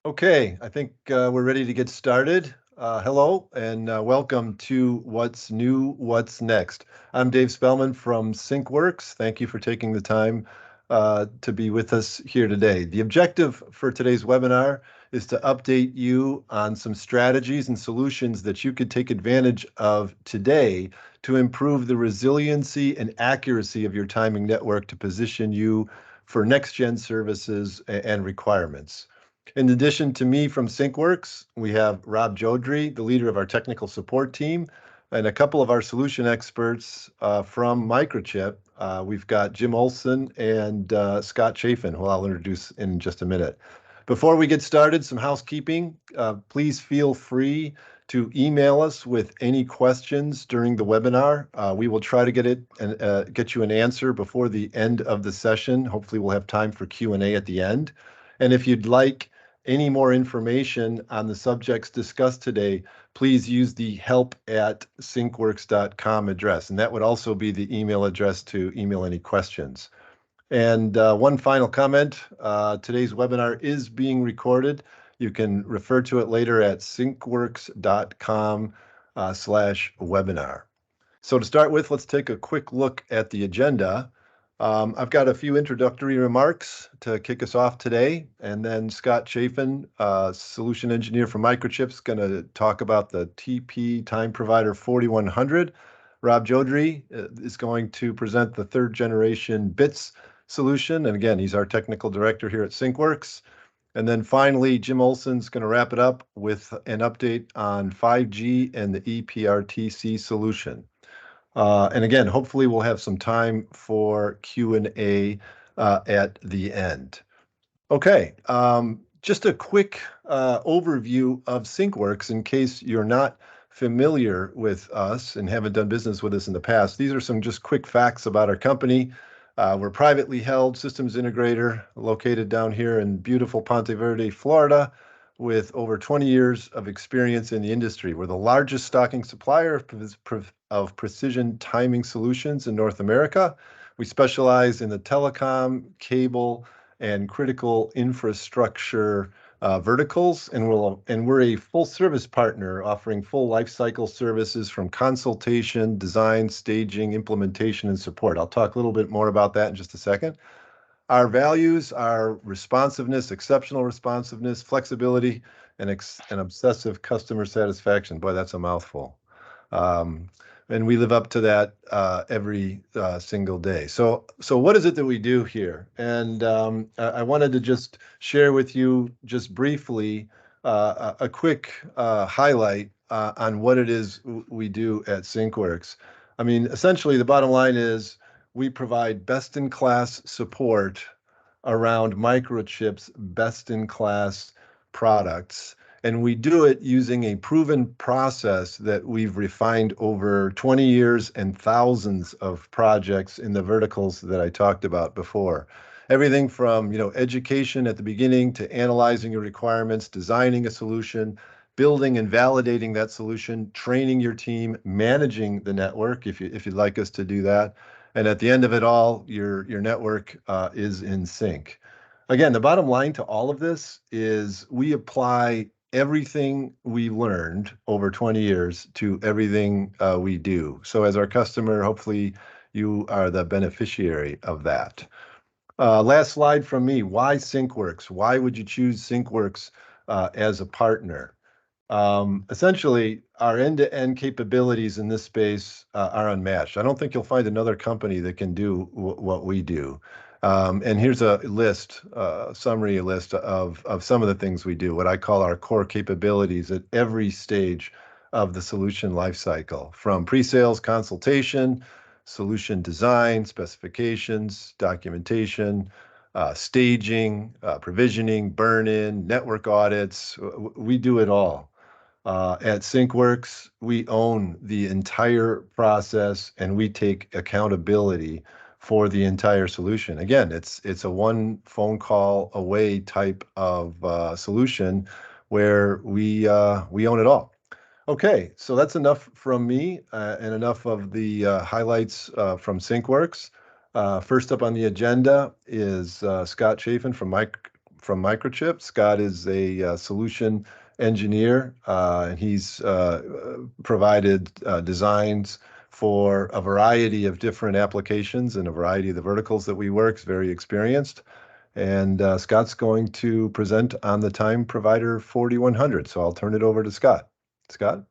Okay, I think we're ready to get started. Hello and welcome to What's New, What's Next. I'm Dave Spellman from Syncworks. Thank you for taking the time to be with us here today. The objective for today's webinar is to update you on some strategies and solutions that you could take advantage of today to improve the resiliency and accuracy of your timing network to position you for next-gen services and requirements. In addition to me from Syncworks, we have Rob Jodry, the leader of our technical support team, and a couple of our solution experts from Microchip. We've got Jim Olson and Scott Chafin, who I'll introduce in just a minute. Before we get started, some housekeeping. Please feel free to email us with any questions during the webinar. We will try to get you an answer before the end of the session. Hopefully, we'll have time for Q&A at the end. And if you'd like any more information on the subjects discussed today, please use the help@syncworks.com address. And that would also be the email address to email any questions. And one final comment, today's webinar is being recorded. You can refer to it later at syncworks.com/webinar. So to start with, let's take a quick look at the agenda. I've got a few introductory remarks to kick us off today, and then Scott Chafin, solution engineer for Microchip, is going to talk about the TP Time Provider 4100. Rob Jodry is going to present the third generation BITS solution, and again, he's our technical director here at Syncworks. And then finally, Jim Olson's going to wrap it up with an update on 5G and the ePRTC solution. And again, hopefully we'll have some time for Q&A at the end. Okay, just a quick overview of Syncworks in case you're not familiar with us and haven't done business with us in the past. These are some just quick facts about our company. We're privately held systems integrator located down here in beautiful Ponte Verde, Florida, with over 20 years of experience in the industry. We're the largest stocking supplier of precision timing solutions in North America. We specialize in the telecom, cable, and critical infrastructure verticals, and we're a full service partner offering full lifecycle services from consultation, design, staging, implementation, and support. I'll talk a little bit more about that in just a second. Our values are responsiveness, exceptional responsiveness, flexibility, and obsessive customer satisfaction. Boy, that's a mouthful. And we live up to that every single day. So what is it that we do here? And I wanted to just share with you just briefly a quick highlight on what it is we do at Syncworks. I mean, essentially, the bottom line is we provide best-in-class support around Microchip's best-in-class products. And we do it using a proven process that we've refined over 20 years and thousands of projects in the verticals that I talked about before. Everything from, education at the beginning to analyzing your requirements, designing a solution, building and validating that solution, training your team, managing the network if you'd like us to do that. And at the end of it all, your network is in sync. Again, the bottom line to all of this is we apply everything we learned over 20 years to everything we do. So as our customer, hopefully you are the beneficiary of that. Last slide from me. Why Syncworks? Why would you choose Syncworks as a partner? Essentially, our end-to-end capabilities in this space are unmatched. I don't think you'll find another company that can do what we do. And here's a list, summary list of some of the things we do, what I call our core capabilities at every stage of the solution lifecycle, from pre-sales consultation, solution design, specifications, documentation, staging, provisioning, burn-in, network audits. We do it all. At Syncworks, we own the entire process and we take accountability for the entire solution. Again, it's a one phone call away type of solution where we own it all. Okay, so that's enough from me and enough of the highlights from Syncworks. First up on the agenda is Scott Chafin from from Microchip. Scott is a solution engineer, and he's provided designs for a variety of different applications and a variety of the verticals that we work. He's very experienced. And Scott's going to present on the Time Provider 4100. So I'll turn it over to Scott. Scott?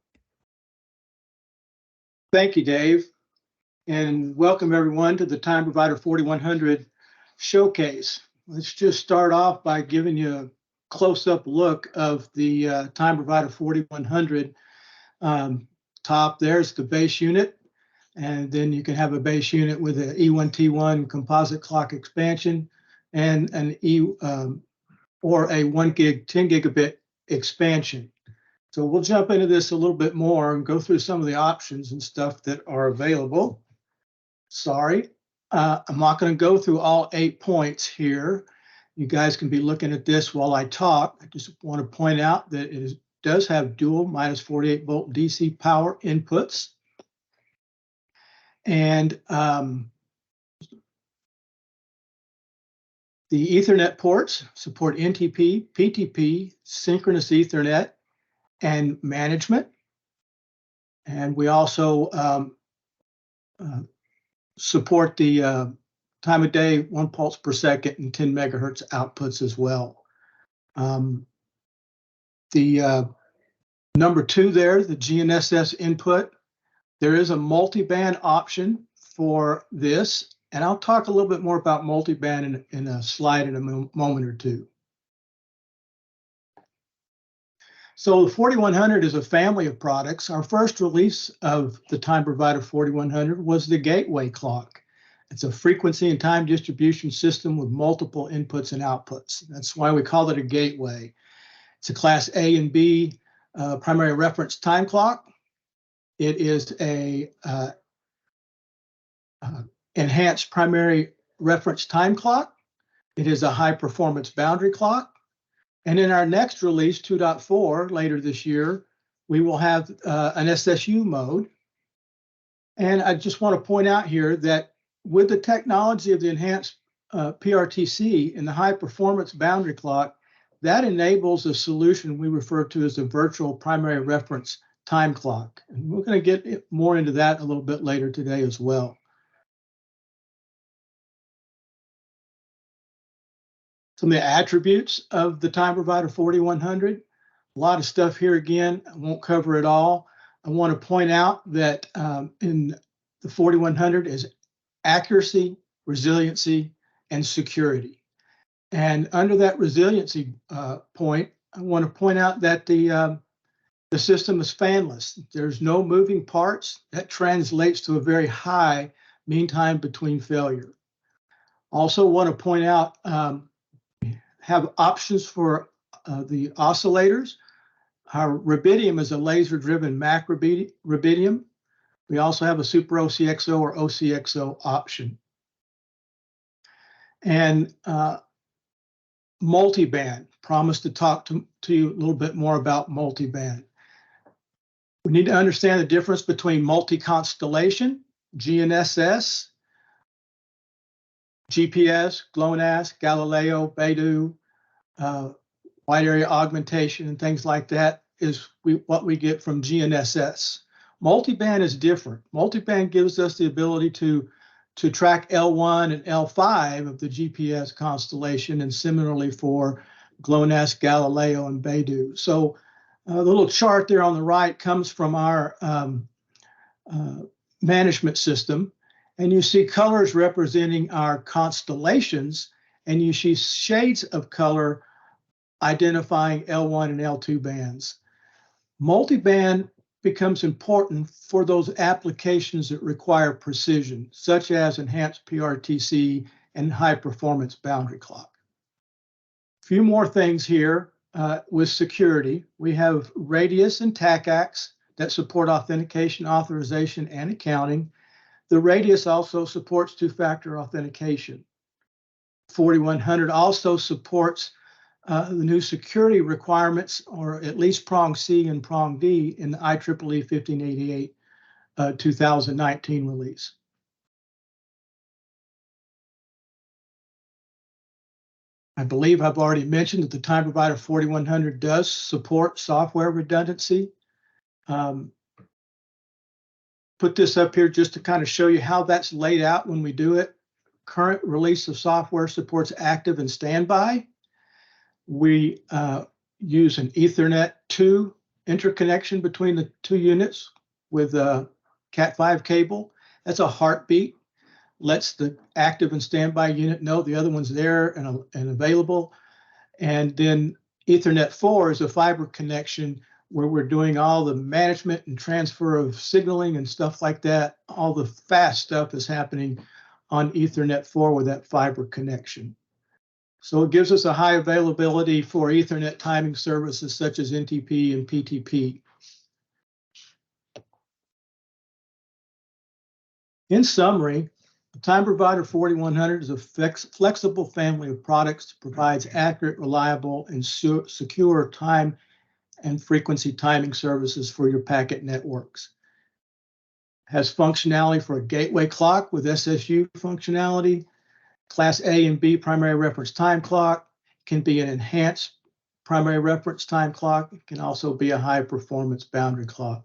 Thank you, Dave. And welcome everyone to the Time Provider 4100 showcase. Let's just start off by giving you a close-up look of the Time Provider 4100. Top there's the base unit, and then you can have a base unit with an E1T1 composite clock expansion and an or a 1 gig 10 gigabit expansion. So we'll jump into this a little bit more and go through some of the options and stuff that are available. Sorry, I'm not going to go through all 8 points here. You guys can be looking at this while I talk. I just want to point out that it does have dual minus 48 volt DC power inputs. And the Ethernet ports support NTP, PTP, synchronous Ethernet, and management. And we also support the time of day, 1 pulse per second, and 10 megahertz outputs as well. The number 2 there, the GNSS input, there is a multiband option for this. And I'll talk a little bit more about multiband in a slide in a moment or two. So the 4100 is a family of products. Our first release of the Time Provider 4100 was the Gateway clock. It's a frequency and time distribution system with multiple inputs and outputs. That's why we call it a gateway. It's a class A and B primary reference time clock. It is a enhanced primary reference time clock. It is a high performance boundary clock. And in our next release, 2.4, later this year, we will have an SSU mode. And I just want to point out here that with the technology of the enhanced PRTC and the high performance boundary clock, that enables a solution we refer to as a virtual primary reference time clock. And we're going to get more into that a little bit later today as well. Some of the attributes of the Time Provider 4100. A lot of stuff here again. I won't cover it all. I want to point out that in the 4100 is accuracy, resiliency, and security. And under that resiliency point, I want to point out that the system is fanless. There's no moving parts. That translates to a very high mean time between failure. Also want to point out have options for the oscillators. Our rubidium is a laser-driven MAC rubidium. We also have a Super OCXO or OCXO option. And multiband, promise to talk to you a little bit more about multiband. We need to understand the difference between multi-constellation, GNSS, GPS, GLONASS, Galileo, Beidou, wide area augmentation, and things like that is what we get from GNSS. Multiband is different. Multiband gives us the ability to track L1 and L5 of the GPS constellation, and similarly for GLONASS, Galileo, and Beidou. So the little chart there on the right comes from our management system. And you see colors representing our constellations, and you see shades of color identifying L1 and L2 bands. Multiband becomes important for those applications that require precision, such as enhanced PRTC and high performance boundary clock. A few more things here with security. We have Radius and TACACS that support authentication, authorization, and accounting. The Radius also supports two-factor authentication. 4100 also supports the new security requirements, or at least prong C and prong D in the IEEE 1588 2019 release. I believe I've already mentioned that the Time Provider 4100 does support software redundancy. Put this up here just to kind of show you how that's laid out when we do it. Current release of software supports active and standby. We use an Ethernet 2 interconnection between the two units with a Cat5 cable. That's a heartbeat. Lets the active and standby unit know the other one's there and available. And then Ethernet 4 is a fiber connection where we're doing all the management and transfer of signaling and stuff like that. All the fast stuff is happening on Ethernet 4 with that fiber connection. So it gives us a high availability for Ethernet timing services such as NTP and PTP. In summary, the Time Provider 4100 is a flexible family of products that provides accurate, reliable, and secure time and frequency timing services for your packet networks. Has functionality for a gateway clock with SSU functionality, Class A and B primary reference time clock, can be an enhanced primary reference time clock. It can also be a high performance boundary clock.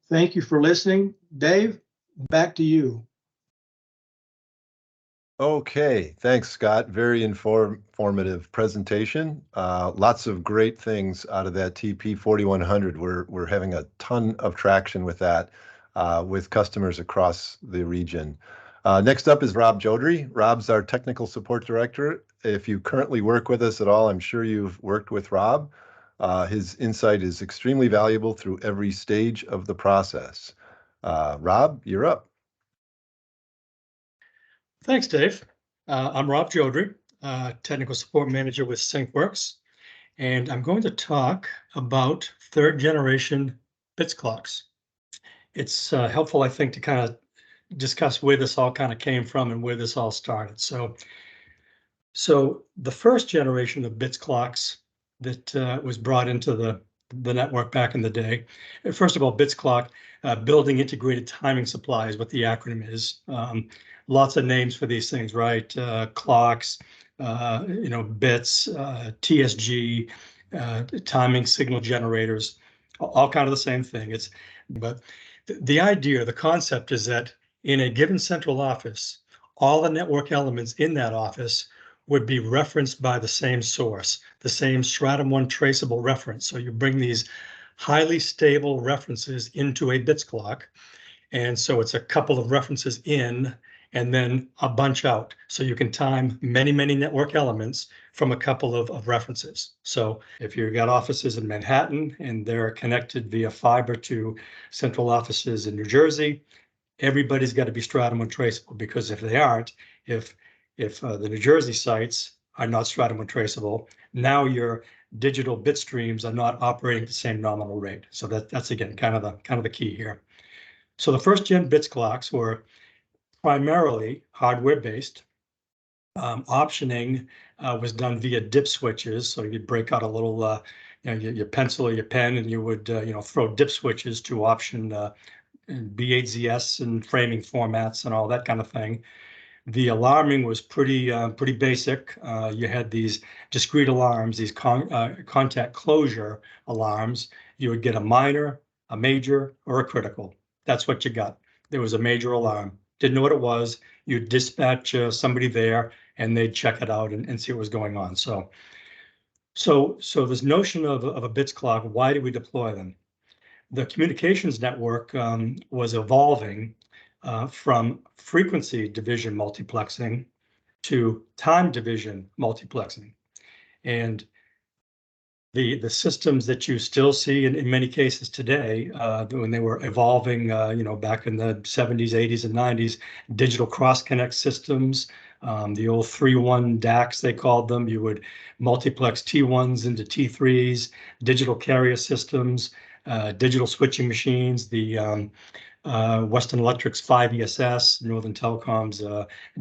Thank you for listening. Dave, back to you. Okay, thanks, Scott. Very informative presentation. Lots of great things out of that TP4100. We're having a ton of traction with that with customers across the region. Next up is Rob Jodry. Rob's our technical support director. If you currently work with us at all, I'm sure you've worked with Rob. His insight is extremely valuable through every stage of the process. Rob, you're up. Thanks, Dave. I'm Rob Jodry, Technical Support Manager with Syncworks, and I'm going to talk about third generation bits clocks. It's helpful, I think, to kind of discuss where this all kind of came from and where this all started. So the first generation of bits clocks that was brought into the network back in the day. First of all, bits clock, building integrated timing supply is what the acronym is. Lots of names for these things, right? Clocks, bits, TSG, timing signal generators, all kind of the same thing. But the idea, the concept is that in a given central office, all the network elements in that office would be referenced by the same source, the same Stratum 1 traceable reference. So you bring these highly stable references into a bits clock. And so it's a couple of references in and then a bunch out. So you can time many, many network elements from a couple of references. So if you've got offices in Manhattan and they're connected via fiber to central offices in New Jersey, everybody's got to be Stratum 1 traceable, because if they aren't, if the New Jersey sites are not Stratum 1 traceable, now your digital bit streams are not operating at the same nominal rate. So that's again kind of the key here. So the first gen bits clocks were primarily hardware based. Optioning was done via dip switches. So you'd break out a little, your pencil or your pen, and you would throw dip switches to option B8ZS and framing formats and all that kind of thing. The alarming was pretty basic. You had these discrete alarms, these contact closure alarms. You would get a minor, a major, or a critical. That's what you got. There was a major alarm. Didn't know what it was. You'd dispatch somebody there, and they'd check it out and see what was going on. So this notion of a bits clock, why do we deploy them? The communications network was evolving from frequency division multiplexing to time division multiplexing. And the systems that you still see in many cases today, when they were evolving, back in the 70s, 80s, and 90s, digital cross-connect systems, the old 3-1 DACs, they called them. You would multiplex T1s into T3s, digital carrier systems, digital switching machines, the Western Electric's 5ESS, Northern Telecom's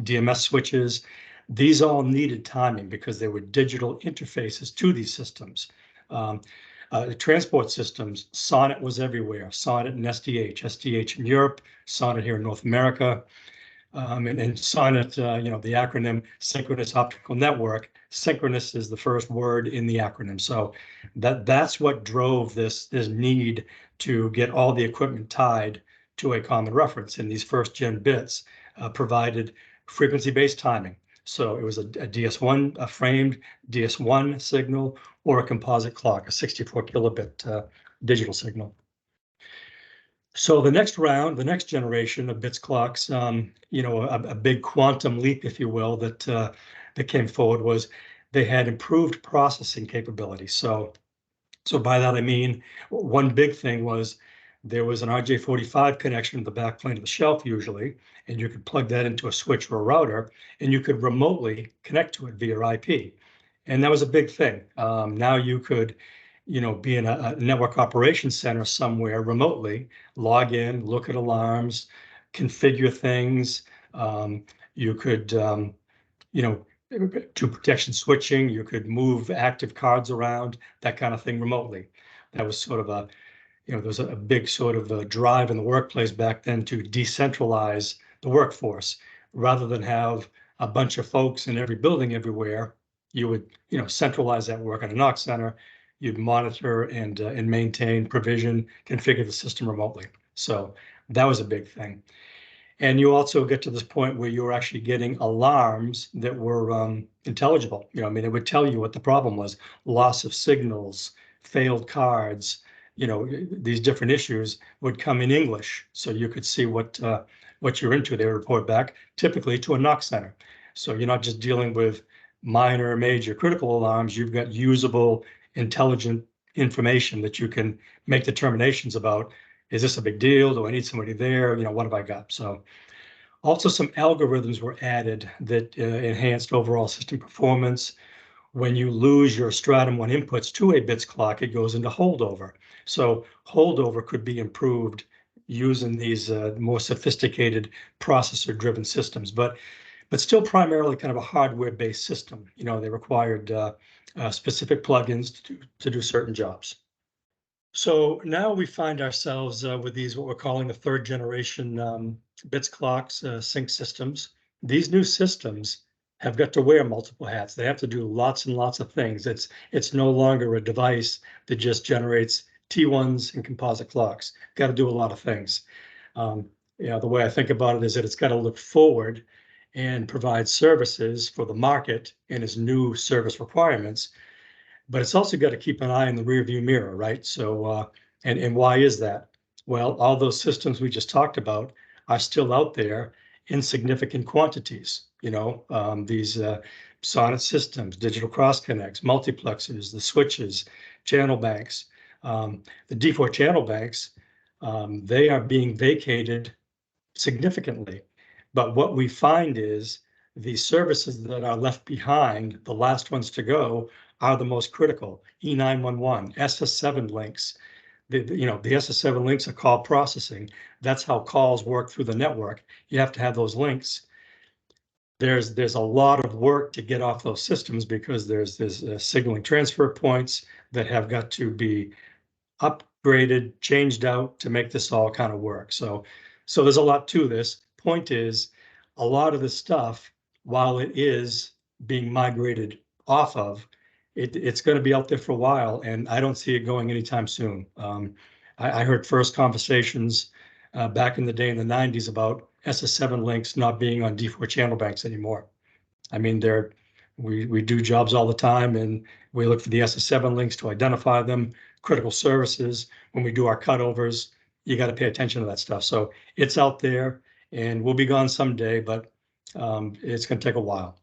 DMS switches. These all needed timing because they were digital interfaces to these systems. The transport systems, SONET was everywhere. SONET and SDH in Europe, SONET here in North America. And SONET, the acronym Synchronous Optical Network, synchronous is the first word in the acronym. So that's what drove this need to get all the equipment tied to a common reference. And these first gen bits provided frequency-based timing. So it was a DS1, a framed DS1 signal, or a composite clock, a 64 kilobit digital signal. So the next round, the next generation of bits clocks, a big quantum leap, if you will, that came forward was they had improved processing capability. So by that I mean one big thing was there was an RJ45 connection to the backplane of the shelf usually, and you could plug that into a switch or a router, and you could remotely connect to it via IP. And that was a big thing. Now you could, be in a network operations center somewhere remotely, log in, look at alarms, configure things. You could, to protection switching, you could move active cards around, that kind of thing remotely. That was sort of there was a big sort of a drive in the workplace back then to decentralize the workforce. Rather than have a bunch of folks in every building everywhere, you would, centralize that work in a NOC center. You'd monitor and maintain, provision, configure the system remotely. So that was a big thing. And you also get to this point where you're actually getting alarms that were intelligible. It would tell you what the problem was: loss of signals, failed cards. These different issues would come in English, so you could see what you're into. They would report back, typically to a NOC center. So you're not just dealing with minor, major, critical alarms. You've got usable, intelligent information that you can make determinations about. Is this a big deal? Do I need somebody there? What have I got? So also some algorithms were added that enhanced overall system performance. When you lose your Stratum 1 inputs to a bits clock, it goes into holdover. So holdover could be improved using these more sophisticated processor-driven systems, but still primarily kind of a hardware-based system. They required specific plugins to do certain jobs. So now we find ourselves with these, what we're calling the third generation bits clocks, sync systems. These new systems have got to wear multiple hats. They have to do lots and lots of things. It's no longer a device that just generates T1s and composite clocks. Got to do a lot of things. The way I think about it is that it's got to look forward and provide services for the market and its new service requirements. But it's also got to keep an eye in the rearview mirror, right? So, and why is that? Well, all those systems we just talked about are still out there in significant quantities. These SONET systems, digital cross connects, multiplexers, the switches, channel banks, the D4 channel banks, they are being vacated significantly. But what we find is the services that are left behind, the last ones to go, are the most critical. E911, SS7 links. The SS7 links are call processing. That's how calls work through the network. You have to have those links. There's a lot of work to get off those systems because there's signaling transfer points that have got to be upgraded, changed out to make this all kind of work. So there's a lot to this. Point is, a lot of the stuff, while it is being migrated off of, it's going to be out there for a while, and I don't see it going anytime soon. I heard first conversations back in the day in the 90s about SS7 links not being on D4 channel banks anymore. I mean, we do jobs all the time, and we look for the SS7 links to identify them, critical services. When we do our cutovers, you got to pay attention to that stuff. So it's out there, and we'll be gone someday, but it's going to take a while.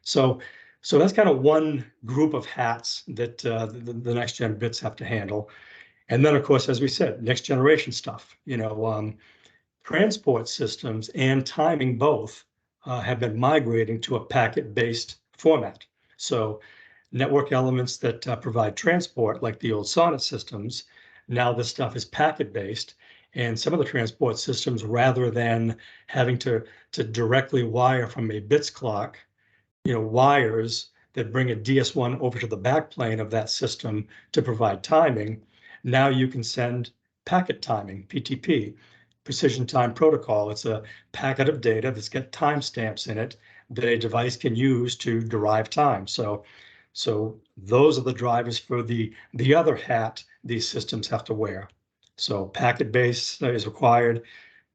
So that's kind of one group of hats that the next gen bits have to handle. And then, of course, as we said, next generation stuff. Transport systems and timing both have been migrating to a packet-based format. So network elements that provide transport, like the old SONET systems, now this stuff is packet-based. And some of the transport systems, rather than having to directly wire from a bits clock, wires that bring a DS1 over to the backplane of that system to provide timing, now you can send packet timing, PTP, precision time protocol. It's a packet of data that's got timestamps in it that a device can use to derive time. So those are the drivers for the other hat these systems have to wear. So packet base is required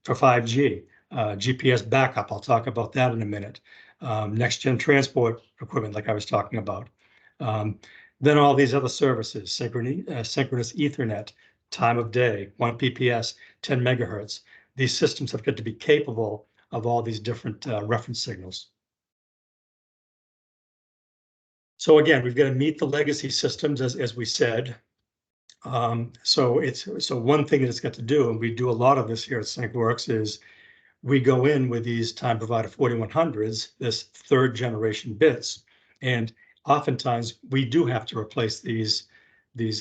for 5G. GPS backup, I'll talk about that in a minute. Next gen transport equipment, like I was talking about. Then all these other services, synchronous Ethernet, time of day, 1 PPS, 10 megahertz. These systems have got to be capable of all these different reference signals. So again, we've got to meet the legacy systems, as we said. So one thing that it's got to do, and we do a lot of this here at Syncworks, is we go in with these time provider 4100s, this third generation bits, and oftentimes we do have to replace these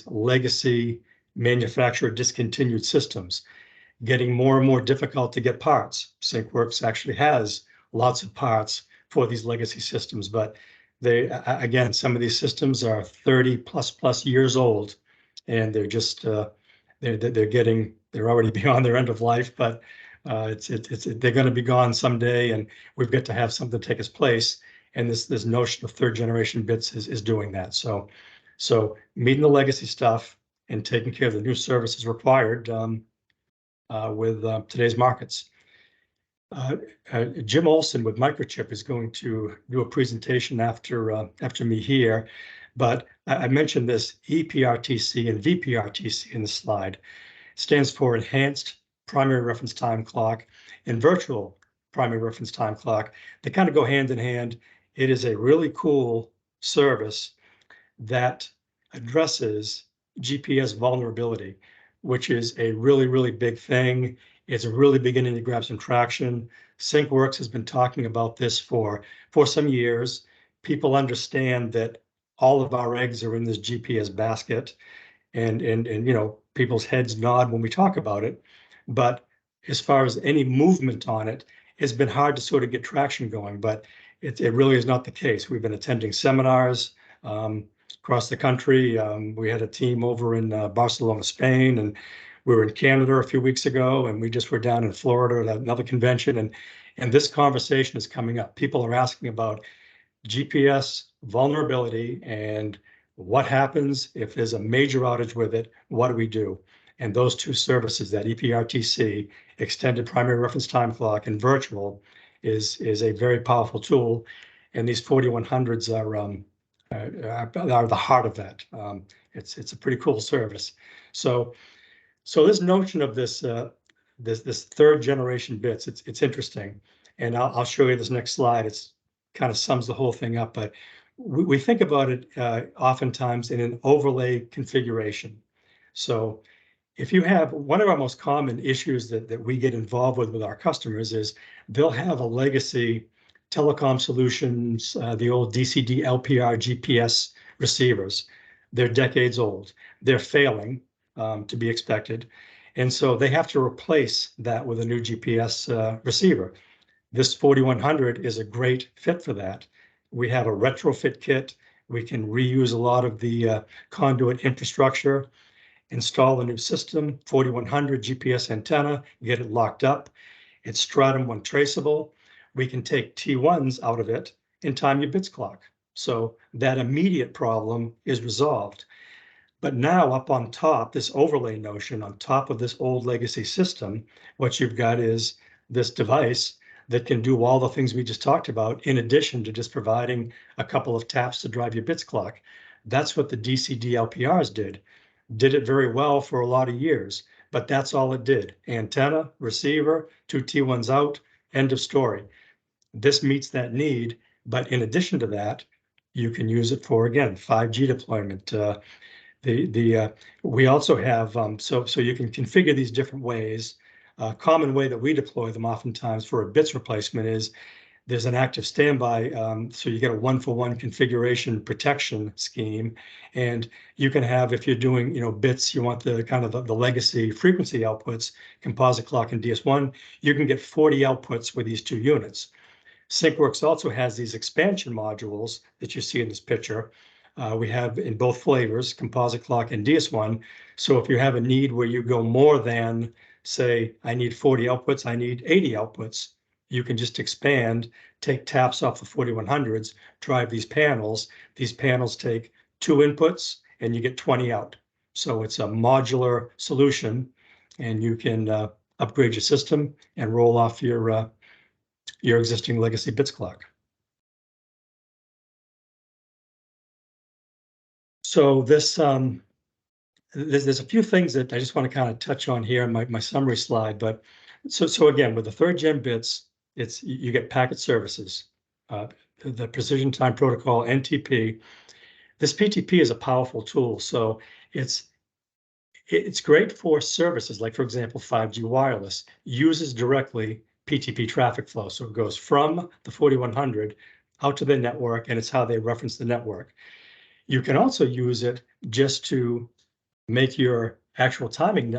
legacy manufacturer discontinued systems, getting more and more difficult to get parts. Syncworks actually has lots of parts for these legacy systems, but they, again, some of these systems are 30 plus years old, and they're just they're already beyond their end of life, but they're going to be gone someday, and we've got to have something take its place. And this notion of third generation bits is doing that. So meeting the legacy stuff and taking care of the new services required with today's markets. Jim Olson with Microchip is going to do a presentation after me here, but I mentioned this EPRTC and VPRTC in the slide. It stands for Enhanced Primary Reference Time Clock and Virtual Primary Reference Time Clock. They kind of go hand in hand. It is a really cool service that addresses GPS vulnerability, which is a really big thing. It's really beginning to grab some traction. Syncworks has been talking about this for some years. People understand that all of our eggs are in this GPS basket, and you know, people's heads nod when we talk about it. But as far as any movement on it, it's been hard to sort of get traction going, but it really is not the case. We've been attending seminars across the country. We had a team over in Barcelona, Spain, and we were in Canada a few weeks ago, and we just were down in Florida at another convention, and this conversation is coming up. People are asking about GPS vulnerability and what happens if there's a major outage with it. What do we do? And those two services, that EPRTC, Extended Primary Reference Time Clock, and Virtual, is a very powerful tool. And these 4100s are the heart of that. It's a pretty cool service. So this notion of this third generation bits, it's interesting. And I'll show you this next slide. It's kind of sums the whole thing up, but we think about it oftentimes in an overlay configuration. So if you have, one of our most common issues that we get involved with our customers is they'll have a legacy telecom solutions, the old DCD LPR GPS receivers. They're decades old. They're failing, to be expected. And so they have to replace that with a new GPS receiver. This 4100 is a great fit for that. We have a retrofit kit. We can reuse a lot of the conduit infrastructure, install a new system, 4100 GPS antenna, get it locked up. It's Stratum 1 traceable. We can take T1s out of it and time your bits clock. So that immediate problem is resolved. But now up on top, this overlay notion on top of this old legacy system, what you've got is this device that can do all the things we just talked about, in addition to just providing a couple of taps to drive your bits clock. That's what the DCD LPRs did it very well for a lot of years, but that's all it did. Antenna, receiver, two T1s out, end of story. This meets that need, but in addition to that, you can use it for, again, 5G deployment. We also have, so you can configure these different ways. A common way that we deploy them oftentimes for a bits replacement is there's an active standby, so you get a 1-for-1 configuration protection scheme, and you can have, if you're doing, you know, bits, you want the kind of the legacy frequency outputs, composite clock and DS1, you can get 40 outputs with these two units. Syncworks also has these expansion modules that you see in this picture. We have in both flavors, composite clock and DS1. So if you have a need where you go more than say, I need 40 outputs, I need 80 outputs. You can just expand, take taps off the 4100s, drive these panels. These panels take 2 inputs and you get 20 out. So it's a modular solution, and you can upgrade your system and roll off your existing legacy bits clock. So this there's a few things that I just want to kind of touch on here in my summary slide. But so again, with the 3rd gen bits, you get packet services, the Precision Time Protocol, NTP. This PTP is a powerful tool. So it's great for services like, for example, 5G wireless uses directly PTP traffic flow. So it goes from the 4100 out to the network, and it's how they reference the network. You can also use it just to make your actual timing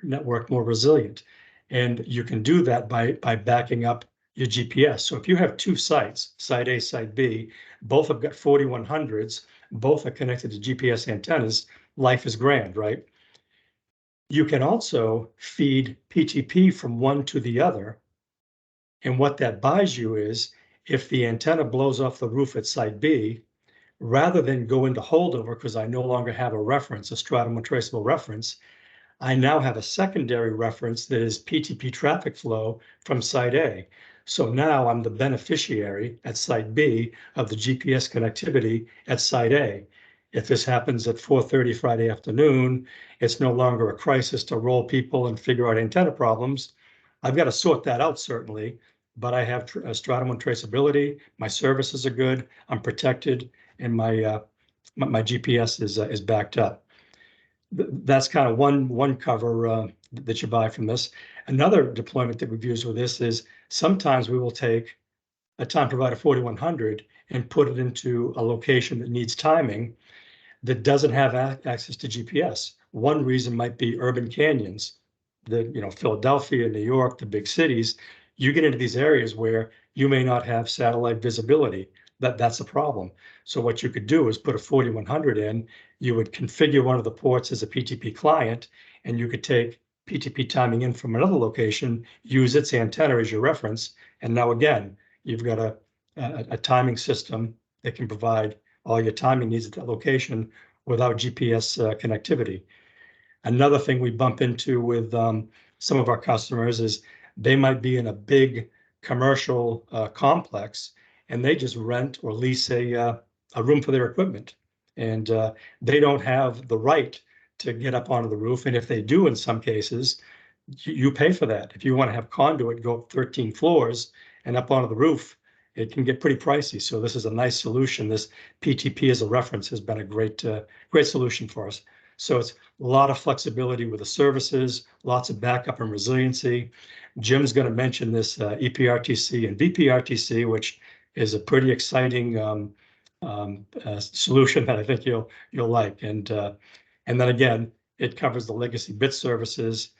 network more resilient. And you can do that by backing up your GPS. So if you have 2 sites, site A, site B, both have got 4100s, both are connected to GPS antennas, life is grand, right? You can also feed PTP from one to the other. And what that buys you is, if the antenna blows off the roof at site B, rather than go into holdover because I no longer have a reference, a stratum untraceable reference, I now have a secondary reference that is PTP traffic flow from site A. So now I'm the beneficiary at site B of the GPS connectivity at site A. If this happens at 4:30 Friday afternoon, it's no longer a crisis to roll people and figure out antenna problems. I've got to sort that out, certainly, but I have stratum untraceability. My services are good. I'm protected, and my GPS is backed up. That's kind of one cover that you buy from this. Another deployment that we've used with this is sometimes we will take a time provider 4100 and put it into a location that needs timing that doesn't have access to GPS. One reason might be urban canyons, Philadelphia, New York, the big cities. You get into these areas where you may not have satellite visibility. That's a problem. So what you could do is put a 4100 in. You would configure one of the ports as a PTP client, and you could take PTP timing in from another location, use its antenna as your reference, and now again, you've got a timing system that can provide all your timing needs at that location without GPS connectivity. Another thing we bump into with some of our customers is they might be in a big commercial complex, and they just rent or lease a room for their equipment. And they don't have the right to get up onto the roof. And if they do, in some cases, you pay for that. If you want to have conduit go up 13 floors and up onto the roof, it can get pretty pricey. So this is a nice solution. This PTP as a reference has been a great solution for us. So it's a lot of flexibility with the services, lots of backup and resiliency. Jim's going to mention this EPRTC and VPRTC, which is a pretty exciting solution that I think you'll like. And then again, it covers the legacy bit services.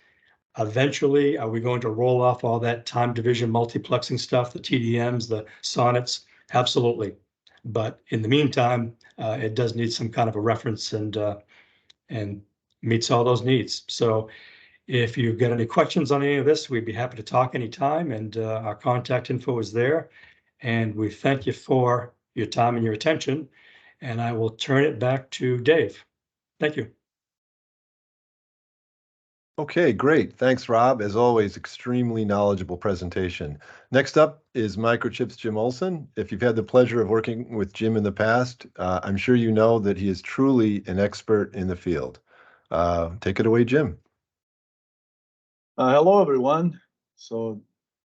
Eventually, are we going to roll off all that time division multiplexing stuff, the TDMs, the sonnets? Absolutely. But in the meantime, it does need some kind of a reference and meets all those needs. So if you've got any questions on any of this, we'd be happy to talk anytime, and our contact info is there. And we thank you for your time and your attention, and I will turn it back to Dave. Thank you. Okay, great. Thanks, Rob. As always, extremely knowledgeable presentation. Next up is Microchip's Jim Olson. If you've had the pleasure of working with Jim in the past, I'm sure you know that he is truly an expert in the field. Take it away, Jim. Hello, everyone. So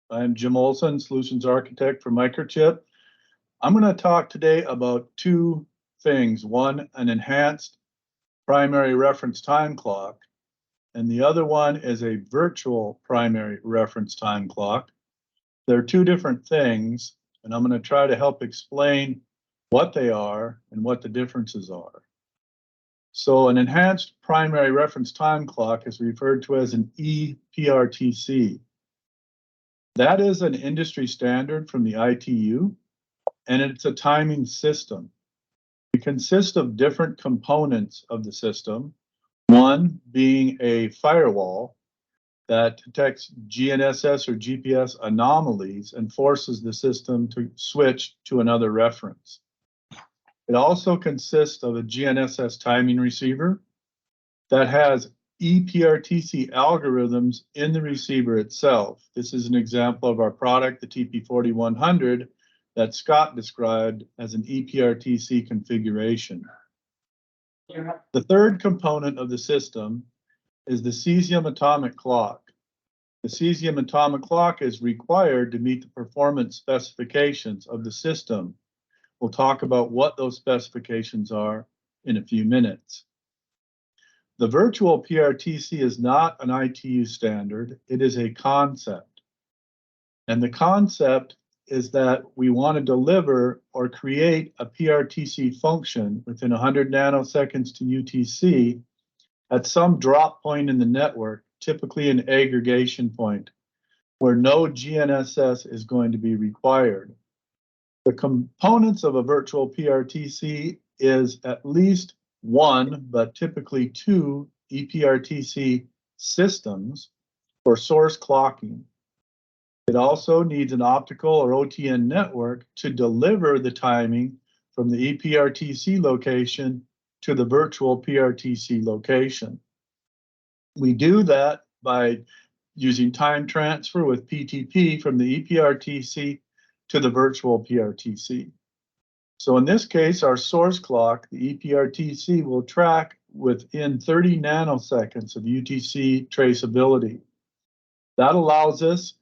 I'm Jim Olson, Solutions Architect for Microchip. I'm going to talk today about 2 things. One, an enhanced primary reference time clock, and the other one is a virtual primary reference time clock. They're 2 different things, and I'm going to try to help explain what they are and what the differences are. So an enhanced primary reference time clock is referred to as an EPRTC. That is an industry standard from the ITU, and it's a timing system. It consists of different components of the system. One being a firewall, that detects GNSS or GPS anomalies and forces the system to switch to another reference. It also consists of a GNSS timing receiver that has ePRTC algorithms in the receiver itself. This is an example of our product, the TP4100, that Scott described as an ePRTC configuration. The third component of the system is the cesium atomic clock. The cesium atomic clock is required to meet the performance specifications of the system. We'll talk about what those specifications are in a few minutes. The virtual PRTC is not an ITU standard, it is a concept. And the concept is that we want to deliver or create a PRTC function within 100 nanoseconds to UTC at some drop point in the network, typically an aggregation point, where no GNSS is going to be required. The components of a virtual PRTC is at least one, but typically two ePRTC systems for source clocking. It also needs an optical or OTN network to deliver the timing from the ePRTC location to the virtual PRTC location. We do that by using time transfer with PTP from the ePRTC to the virtual PRTC. So in this case, our source clock, the ePRTC, will track within 30 nanoseconds of UTC traceability. That allows us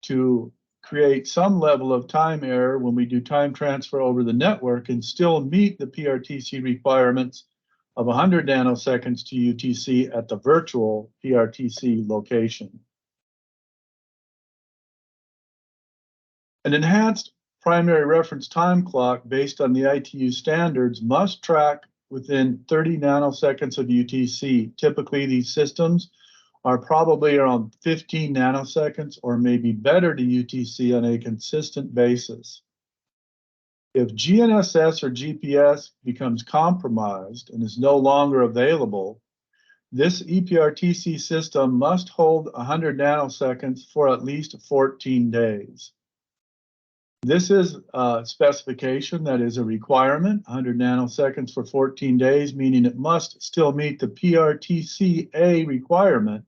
to create some level of time error when we do time transfer over the network and still meet the PRTC requirements of 100 nanoseconds to UTC at the virtual PRTC location. An enhanced primary reference time clock based on the ITU standards must track within 30 nanoseconds of UTC. Typically, these systems are probably around 15 nanoseconds or maybe better to UTC on a consistent basis. If GNSS or GPS becomes compromised and is no longer available, this ePRTC system must hold 100 nanoseconds for at least 14 days. This is a specification that is a requirement, 100 nanoseconds for 14 days, meaning it must still meet the PRTCA requirement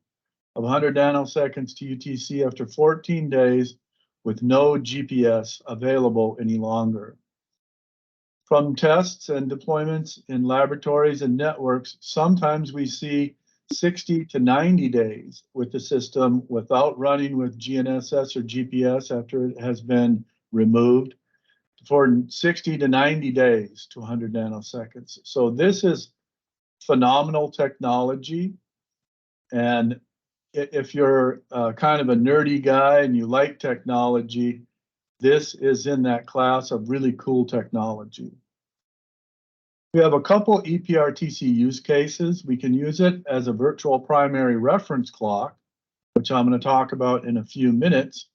of 100 nanoseconds to UTC after 14 days with no GPS available any longer. From tests and deployments in laboratories and networks, sometimes we see 60 to 90 days with the system without running with GNSS or GPS after it has been removed, for 60 to 90 days to 100 nanoseconds. So this is phenomenal technology. And if you're kind of a nerdy guy and you like technology, this is in that class of really cool technology. We have a couple ePRTC use cases. We can use it as a virtual primary reference clock, which I'm going to talk about in a few minutes,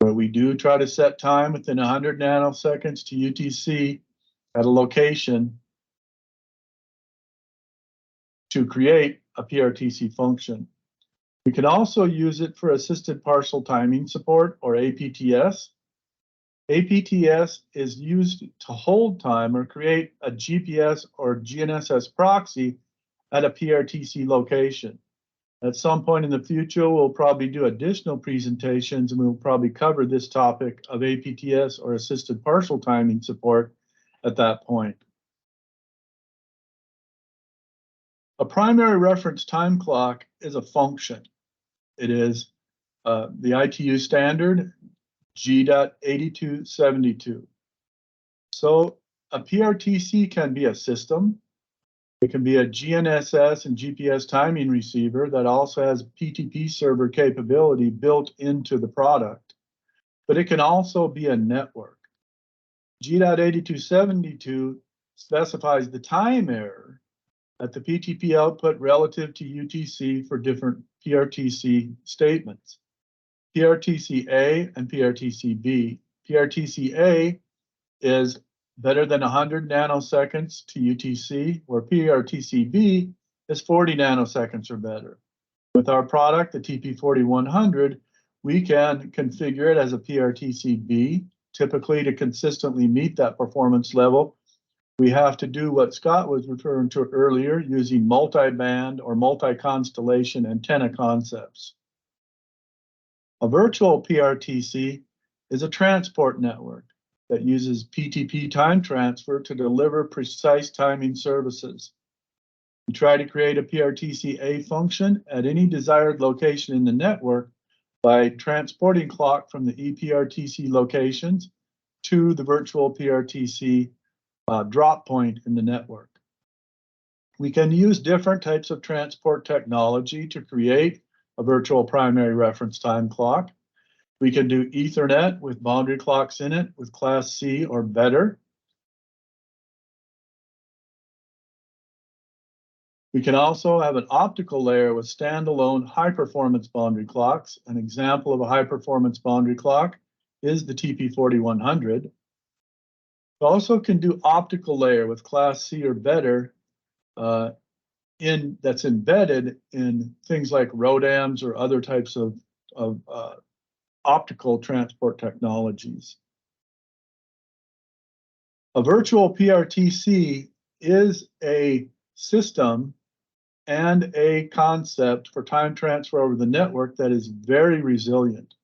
where we do try to set time within 100 nanoseconds to UTC at a location to create a PRTC function. We can also use it for assisted partial timing support, or APTS. APTS is used to hold time or create a GPS or GNSS proxy at a PRTC location. At some point in the future, we'll probably do additional presentations and we'll probably cover this topic of APTS or assisted partial timing support at that point. A primary reference time clock is a function. It is the ITU standard G.8272. So a PRTC can be a system. It can be a GNSS and GPS timing receiver that also has PTP server capability built into the product. But it can also be a network. G.8272 specifies the time error at the PTP output relative to UTC for different PRTC statements. PRTC-A and PRTC-B. PRTC-A is better than 100 nanoseconds to UTC, where PRTC-B is 40 nanoseconds or better. With our product, the TP4100, we can configure it as a PRTC-B. Typically, to consistently meet that performance level, we have to do what Scott was referring to earlier, using multi-band or multi-constellation antenna concepts. A virtual PRTC is a transport network that uses PTP time transfer to deliver precise timing services. We try to create a PRTC-A function at any desired location in the network by transporting clock from the ePRTC locations to the virtual PRTC drop point in the network. We can use different types of transport technology to create a virtual primary reference time clock. We can do Ethernet with boundary clocks in it with Class C or better. We can also have an optical layer with standalone high-performance boundary clocks. An example of a high-performance boundary clock is the TP4100. We also can do optical layer with Class C or better that's embedded in things like ROADMs or other types of optical transport technologies. A virtual PRTC is a system and a concept for time transfer over the network that is very resilient.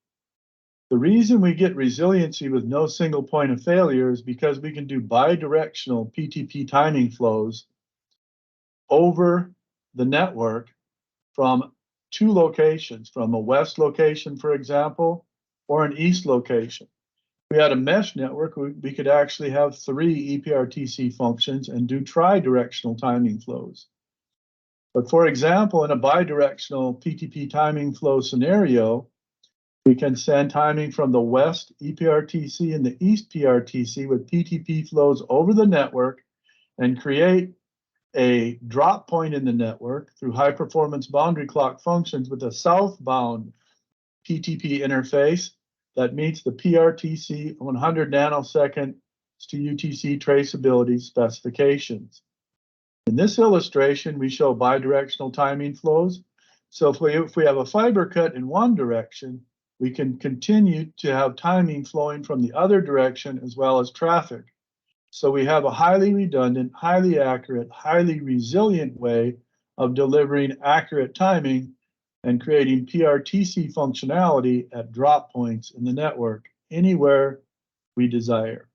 The reason we get resiliency with no single point of failure is because we can do bidirectional PTP timing flows over the network from two locations, from a west location, for example, or an east location. If we had a mesh network, we could actually have 3 ePRTC functions and do tri-directional timing flows. But for example, in a bidirectional PTP timing flow scenario, we can send timing from the west ePRTC and the east PRTC with PTP flows over the network and create a drop point in the network through high-performance boundary clock functions with a southbound PTP interface that meets the PRTC 100 nanosecond to UTC traceability specifications. In this illustration, we show bidirectional timing flows. So if we have a fiber cut in one direction, we can continue to have timing flowing from the other direction as well as traffic. So we have a highly redundant, highly accurate, highly resilient way of delivering accurate timing and creating PRTC functionality at drop points in the network anywhere we desire.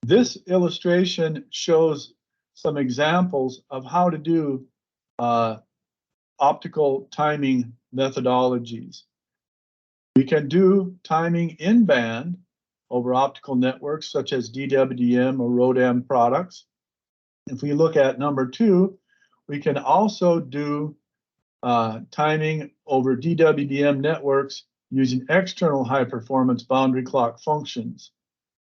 This illustration shows some examples of how to do optical timing methodologies. We can do timing in band over optical networks such as DWDM or ROADM products. If we look at number 2, we can also do timing over DWDM networks using external high-performance boundary clock functions.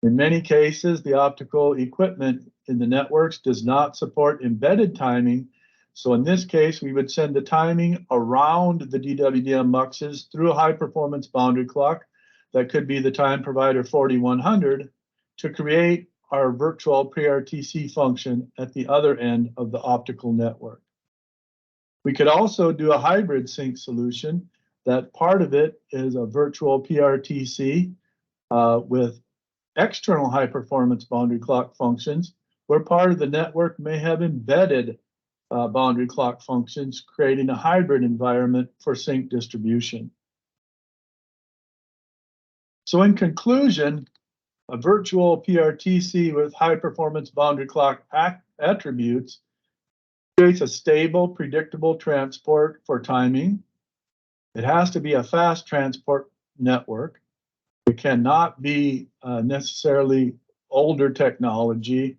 In many cases, the optical equipment in the networks does not support embedded timing. So in this case, we would send the timing around the DWDM muxes through a high-performance boundary clock that could be the time provider 4100 to create our virtual PRTC function at the other end of the optical network. We could also do a hybrid sync solution that part of it is a virtual PRTC with external high-performance boundary clock functions, where part of the network may have embedded boundary clock functions, creating a hybrid environment for sync distribution. So in conclusion, a virtual PRTC with high-performance boundary clock attributes creates a stable, predictable transport for timing. It has to be a fast transport network. It cannot be necessarily older technology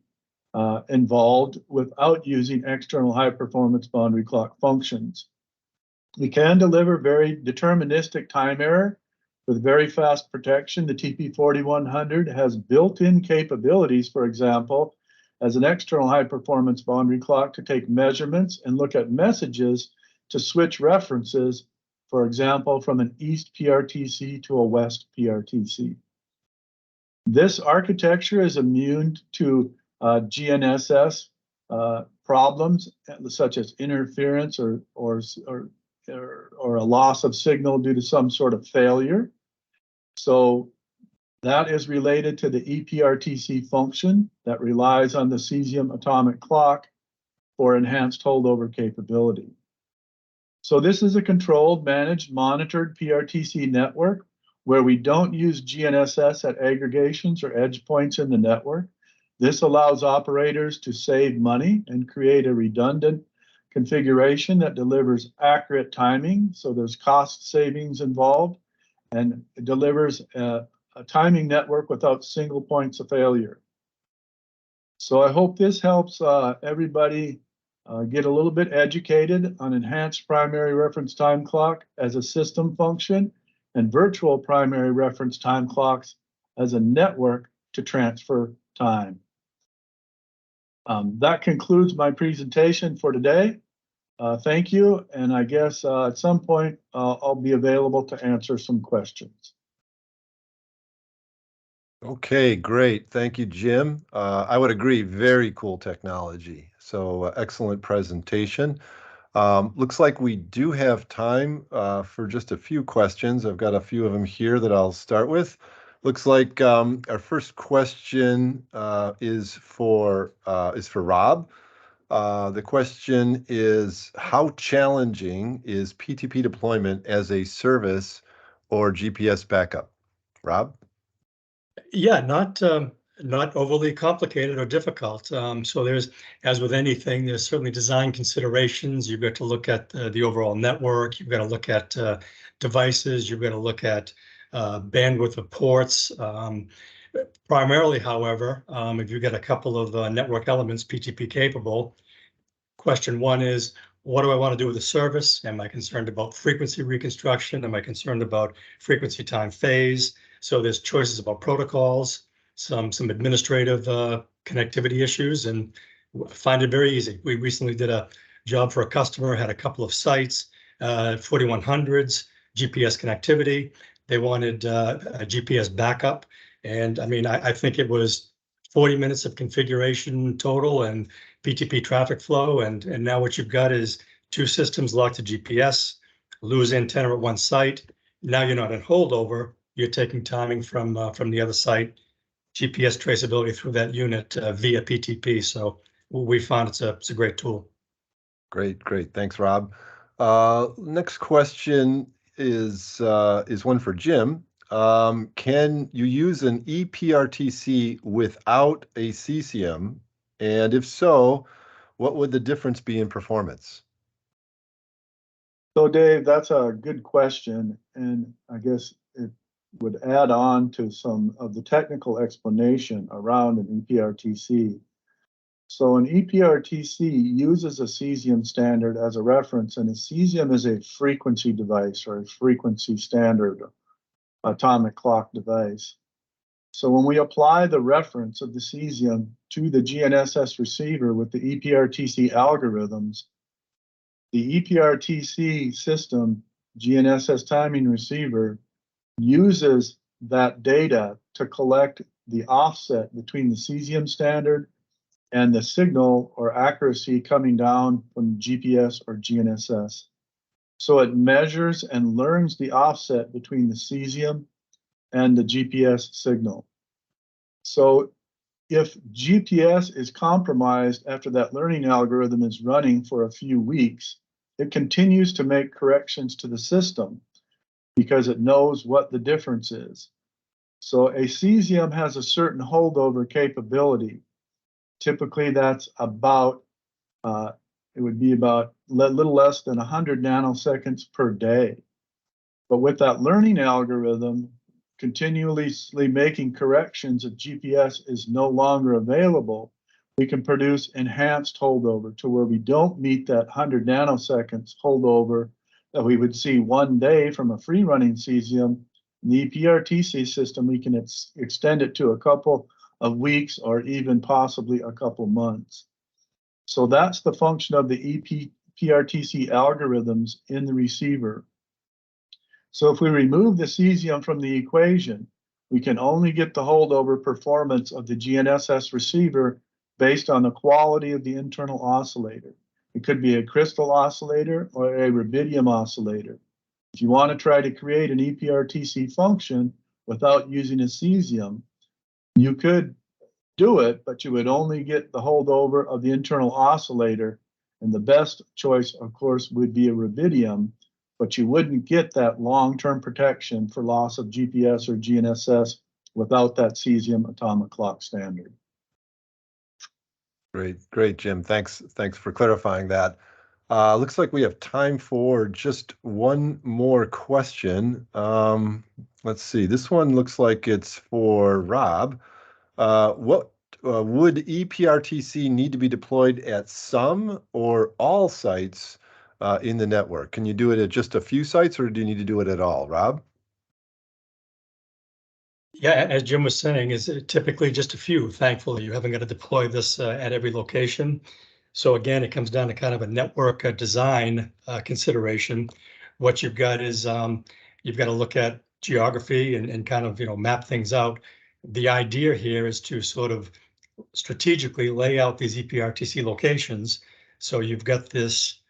involved without using external high-performance boundary clock functions. We can deliver very deterministic time error with very fast protection. The TP4100 has built-in capabilities, for example, as an external high-performance boundary clock to take measurements and look at messages to switch references, for example, from an East PRTC to a West PRTC. This architecture is immune to GNSS problems such as interference or a loss of signal due to some sort of failure. So that is related to the EPRTC function that relies on the cesium atomic clock for enhanced holdover capability. So this is a controlled, managed, monitored PRTC network where we don't use GNSS at aggregations or edge points in the network. This allows operators to save money and create a redundant configuration that delivers accurate timing. So there's cost savings involved, and it delivers a timing network without single points of failure. So I hope this helps everybody get a little bit educated on enhanced primary reference time clock as a system function and virtual primary reference time clocks as a network to transfer time. That concludes my presentation for today. Thank you, and I guess at some point I'll be available to answer some questions. Okay, great. Thank you, Jim. I would agree, very cool technology. So excellent presentation. Looks like we do have time for just a few questions. I've got a few of them here that I'll start with. Looks like our first question is for Rob. The question is, how challenging is PTP deployment as a service or GPS backup? Rob? Yeah, not overly complicated or difficult. So there's, as with anything, there's certainly design considerations. You've got to look at the overall network. You've got to look at devices. You've got to look at bandwidth of ports. Primarily, however, if you've got a couple of network elements PTP capable, question one is, what do I want to do with the service? Am I concerned about frequency reconstruction? Am I concerned about frequency time phase? So there's choices about protocols, some administrative connectivity issues, and find it very easy. We recently did a job for a customer, had a couple of sites, 4100s, GPS connectivity. They wanted a GPS backup. And I mean, I think it was 40 minutes of configuration total and PTP traffic flow. And now what you've got is two systems locked to GPS, lose antenna at one site. Now you're not in holdover. You're taking timing from the other site, GPS traceability through that unit via PTP. So we found it's a great tool. Great. Thanks, Rob. Next question is one for Jim. Can you use an EPRTC without a cesium? And if so, what would the difference be in performance? So Dave, that's a good question, and I guess it would add on to some of the technical explanation around an EPRTC. So an EPRTC uses a cesium standard as a reference, and a cesium is a frequency device or a frequency standard atomic clock device. So when we apply the reference of the cesium to the GNSS receiver with the EPRTC algorithms, the EPRTC system, GNSS timing receiver, uses that data to collect the offset between the cesium standard and the signal or accuracy coming down from GPS or GNSS. So it measures and learns the offset between the cesium and the GPS signal. So if GPS is compromised after that learning algorithm is running for a few weeks, it continues to make corrections to the system because it knows what the difference is. So a cesium has a certain holdover capability. Typically that's about, it would be about a little less than 100 nanoseconds per day. But with that learning algorithm, continuously making corrections if GPS is no longer available, we can produce enhanced holdover to where we don't meet that 100 nanoseconds holdover that we would see one day from a free running cesium. In the EPRTC system, we can extend it to a couple of weeks or even possibly a couple months. So that's the function of the EPRTC algorithms in the receiver. So if we remove the cesium from the equation, we can only get the holdover performance of the GNSS receiver based on the quality of the internal oscillator. It could be a crystal oscillator or a rubidium oscillator. If you want to try to create an EPRTC function without using a cesium, you could do it, but you would only get the holdover of the internal oscillator. And the best choice, of course, would be a rubidium, but you wouldn't get that long-term protection for loss of GPS or GNSS without that cesium atomic clock standard. Great, Jim. Thanks for clarifying that. Looks like we have time for just one more question. Let's see. This one looks like it's for Rob. What would EPRTC need to be deployed at some or all sites in the network? Can you do it at just a few sites, or do you need to do it at all, Rob? Yeah, as Jim was saying, is typically just a few. Thankfully, you haven't got to deploy this at every location. So again, it comes down to kind of a network design consideration. What you've got is you've got to look at geography and kind of map things out. The idea here is to sort of strategically lay out these EPRTC locations. So you've got this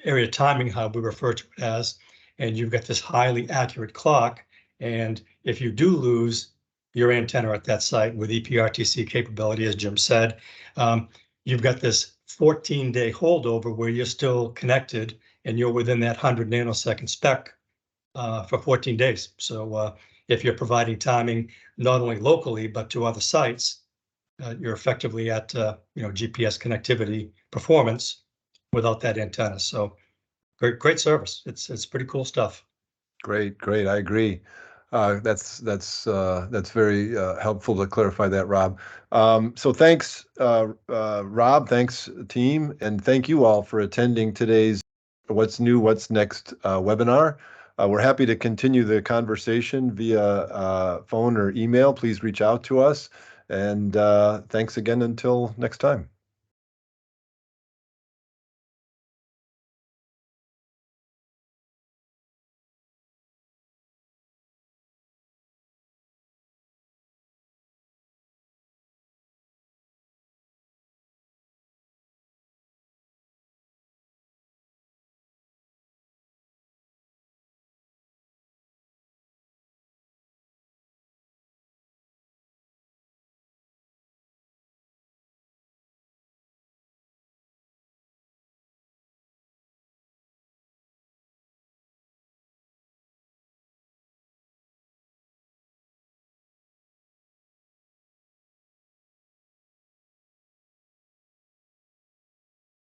area timing hub we refer to it as, and you've got this highly accurate clock. And if you do lose your antenna at that site with EPRTC capability, as Jim said, you've got this 14-day holdover where you're still connected and you're within that 100 nanosecond spec for 14 days. So if you're providing timing not only locally but to other sites, you're effectively at GPS connectivity performance without that antenna. So great service. It's pretty cool stuff. Great. I agree. That's very helpful to clarify that, Rob. So thanks, Rob. Thanks, team, and thank you all for attending today's What's New, What's Next webinar. We're happy to continue the conversation via phone or email. Please reach out to us. And thanks again until next time.